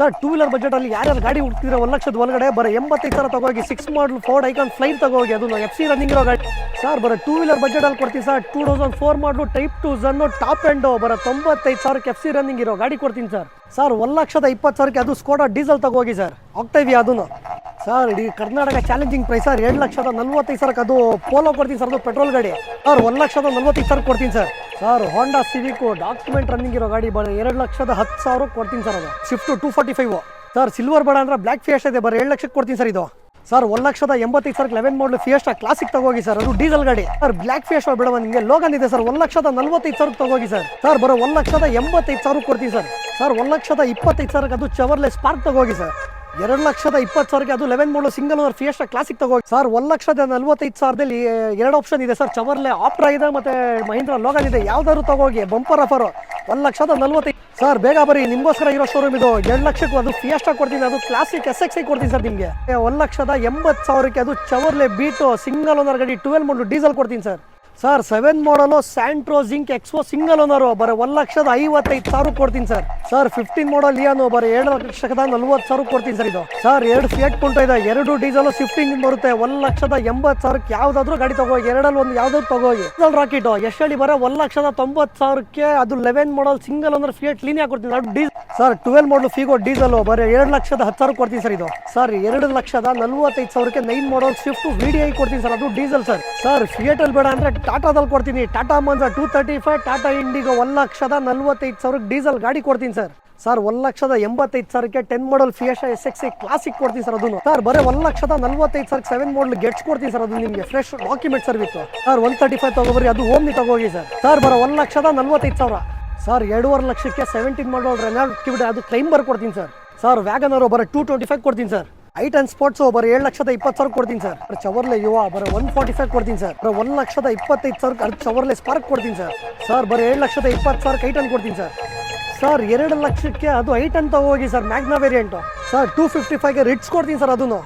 sir two wheeler budget ಅಲ್ಲಿ ಯಾರ್ಯಾರು ಗಾಡಿ ಹುಡ್ತಿದ್ರೆ 1 ಲಕ್ಷದ ಒಳಗಡೆ ಬರ 85,000 ತಗೋಗಿ 6 ಮಾಡಲ್ ಫೋರ್ಡ್ ಐಕಾನ್ ಫ್ಲೈರ್ ತಗೋಗಿ ಅದು FC ರನ್ನಿಂಗ್ ಇರೋ ಗಾಡಿ ಸರ್ ಬರ ಟೂ ವೀಲರ್ ಬಜೆಟ್ ಅಲ್ಲಿ ಕೊಡ್ತೀನಿ ಸರ್ 2004 ಮಾಡಲು ಟೈಪ್ 2 ಜನ್ನು ಟಾಪ್ ಎಂಡ್ ಬರ 95,000 FC ರನ್ನಿಂಗ್ ಇರೋ ಗಾಡಿ ಕೊಡ್ತೀನಿ ಸರ್ 1,20,000 ಅದು ಸ್ಕೋಡಾ ಡೀಸೆಲ್ ತಗೋಗಿ ಸರ್ ಆಕ್ಟೇವಿಯಾ ಅದನ್ನು ಸರ್ ಇಡೀ ಕರ್ನಾಟಕ ಚಾಲೆಂಜಿಂಗ್ ಪ್ರೈಸ್ ಸರ್ 2,45,000 ಅದು ಪೋಲೋ ಕೊಡ್ತೀನಿ ಸರ್ ಅದು ಪೆಟ್ರೋಲ್ ಗಾಡಿ ಸರ್ 1,45,000 ಕೊಡ್ತೀನಿ sir Honda Civic document running ಇರೋ ಗಾಡಿ ಬರ 2,10,000 ಕೊಡ್ತೀನಿ ಸರ್ ಅದು ಸ್ವಿಫ್ಟ್ 245 ಸರ್ ಸಿಲ್ವರ್ ಬೇಡ ಅಂದ್ರೆ ಬ್ಲ್ಯಾಕ್ ಫಿಯೆಸ್ಟಾ ಇದೆ ಬರ 7 ಲಕ್ಷಕ್ಕೆ ಕೊಡ್ತೀನಿ ಸರ್ ಇದು ಸರ್ 1,85,000 11 ಮಾಡಲ್ ಫಿಯೆಸ್ಟಾ ಕ್ಲಾಸಿಕ್ ತಗೋಗಿ ಸರ್ ಅದು ಡೀಸೆಲ್ ಗಾಡಿ ಸರ್ ಬ್ಲ್ಯಾಕ್ ಫಿಯೆಸ್ಟಾ ಬೇಡ ನಿಮಗೆ ಲೋಗನ್ ಇದೆ ಸರ್ 1,45,000 ತಗೋಗಿ ಸರ್ ಬರೋ 1,85,000 ಕೊಡ್ತೀನಿ ಸರ್ 1,25,000 ಅದು ಚವರ್ಲೆ ಸ್ಪಾರ್ಕ್ ತಗೋಗಿ ಸರ್ 2,20,000 ಅದು 11 model single owner Fiesta classic ತಗೋಗಿ ಸರ್ 1,45,000 ಎರಡು ಆಪ್ಷನ್ ಇದೆ ಸರ್ ಚವರ್ಲೆ ಆಪ್ರಾ ಇದೆ ಮತ್ತೆ ಮಹೀಂದ್ರ ಲೋಗನ್ ಇದೆ ಯಾವ್ದಾದ್ರು ತಗೋಗಿ ಬಂಪರ್ ಆಫರ್ 1,45,000 ಸರ್ ಬೇಗ ಬರ್ರಿ ನಿಮ್ಗೋಸ್ಕರ ಇರೋ ಶೋರೂಮ್ ಇದು 2 ಲಕ್ಷಕ್ಕೆ ಅದು ಫಿಯೆಸ್ಟಾ ಕೊಡ್ತೀನಿ ಅದು ಕ್ಲಾಸಿಕ್ SXI ಕೊಡ್ತೀನಿ ಸರ್ ನಿಮಗೆ 1,80,000 ಅದು ಚವರ್ಲೆ ಬೀಟು ಸಿಂಗಲ್ ಓನರ್ ಗಾಡಿ 12 ಮಾಡಲ್ ಡೀಸೆಲ್ ಕೊಡ್ತೀನಿ ಸರ್ 7 ಮಾಡಲು Santro zinc expo single owner ಬರ 1,55,000 ಕೊಡ್ತೀನಿ ಸರ್ 15 ಮಾಡಲ್ ಲಿಯಾನು ಬರ 7,40,000 ಕೊಡ್ತೀನಿ ಸರ್ ಇದು ಸರ್ 2 ಫಿಯಟ್ ಪುಂಟೋ ಇದೆ 2 ಡೀಸೆಲ್ ಶಿಫ್ಟಿಂಗ್ ಬರುತ್ತೆ 1,80,000 ಯಾವ್ದಾದ್ರು ಗಾಡಿ ತಗೋಗಿ ಎರಡಲ್ಲಿ ಒಂದು ಯಾವ್ದಾದ್ರು ತಗೋಗಿ ಡೀಸೆಲ್ ರಾಕೆಟ್ ಎಷ್ಟು ಹೇಳಿ ಬರ 1,90,000 ಅದು 11 model single owner fiat Linea ಕೊಡ್ತೀನಿ ಅದು ಡೀಸೆಲ್ ಸರ್ 12 ಮಾಡಲ್ ಫಿಗೋ ಡೀಸೆಲ್ ಬರ 2,10,000 ಕೊಡ್ತೀನಿ ಸರ್ ಇದು ಸರ್ 2,45,000 9 ಮಾಡಲ್ ಸ್ವಿಫ್ಟ್ VDI ಕೊಡ್ತೀನಿ ಸರ್ ಅದು ಡೀಸೆಲ್ ಸರ್ ಫಿಯಟ್ ಅಲ್ಲಿ ಬೇಡ ಅಂದ್ರೆ ಟಾಟಾದಲ್ಲಿ ಕೊಡ್ತೀನಿ ಟಾಟಾ ಮಂಜಾ 235 ಟಾಟಾ ಇಂಡಿಗೋ 1,45,000 ಡೀಸೆಲ್ ಗಾಡಿ ಕೊಡ್ತೀನಿ ಸರ್ 1,85,000 10 ಮಾಡಲ್ ಫಿಯೆಸ್ಟಾ SXI ಕ್ಲಾಸಿಕ್ ಕೊಡ್ತೀನಿ ಸರ್ ಅದನ್ನು ಸರ್ ಬರೀ 1,45,000 7 ಮಾಡಲ್ ಗೆಟ್ಸ್ ಕೊಡ್ತೀನಿ ಸರ್ ಅದು ನಿಮಗೆ ಫ್ರೆಶ್ ಡಾಕ್ಯುಮೆಂಟ್ ಸರ್ವಿಸ್ ಸರ್ 135 ತಗೋಬರಿ ಅದು ಓಮ್ನಿ ತಗೋಗಿ ಸರ್ ಬರೋ 1,45,000 ಸರ್ 2.5 ಲಕ್ಷಕ್ಕೆ 17 ಮಾಡಲ್ ರೆನಾಲ್ಡ್ ಕ್ವಿಡ್ ಅದು ಕ್ಲೈಂಬರ್ ಕೊಡ್ತೀನಿ ಸರ್ ವ್ಯಾಗನರ್ ಬರೋ 225 ಕೊಡ್ತೀನಿ ಸರ್ ಐಟನ್ ಸ್ಪೋರ್ಟ್ಸ್ ಬರೋ 7,20,000 ಕೊಡ್ತೀನಿ ಸರ್ ಚವರ್ಲೆ ಯುವ ಬರೋ 145 ಕೊಡ್ತೀನಿ ಸರ್ 1,25,000 ಅದು ಚವರ್ಲೆ ಸ್ಪಾರ್ಕ್ ಕೊಡ್ತೀನಿ ಸರ್ ಬರೋ 7,20,000 ಐಟನ್ ಕೊಡ್ತೀನಿ ಸರ್ 2 ಲಕ್ಷಕ್ಕೆ ಅದು ಐಟನ್ ತಗೋಗಿ sir Magna variant sir 255 Ritz ಕೊಡ್ತೀನಿ ಸರ್ ಅದನ್ನು